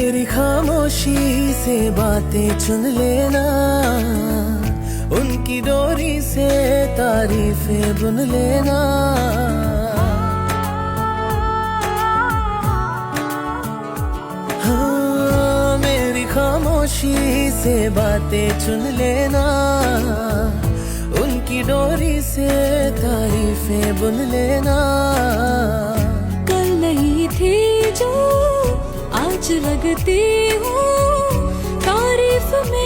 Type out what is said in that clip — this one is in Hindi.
मेरी खामोशी से बातें चुन लेना, उनकी डोरी से तारीफें बुन लेना। हाँ, मेरी खामोशी से बातें चुन लेना, उनकी डोरी से तारीफें बुन लेना। कल नहीं थी जो आज लगती हूँ, तारीफ में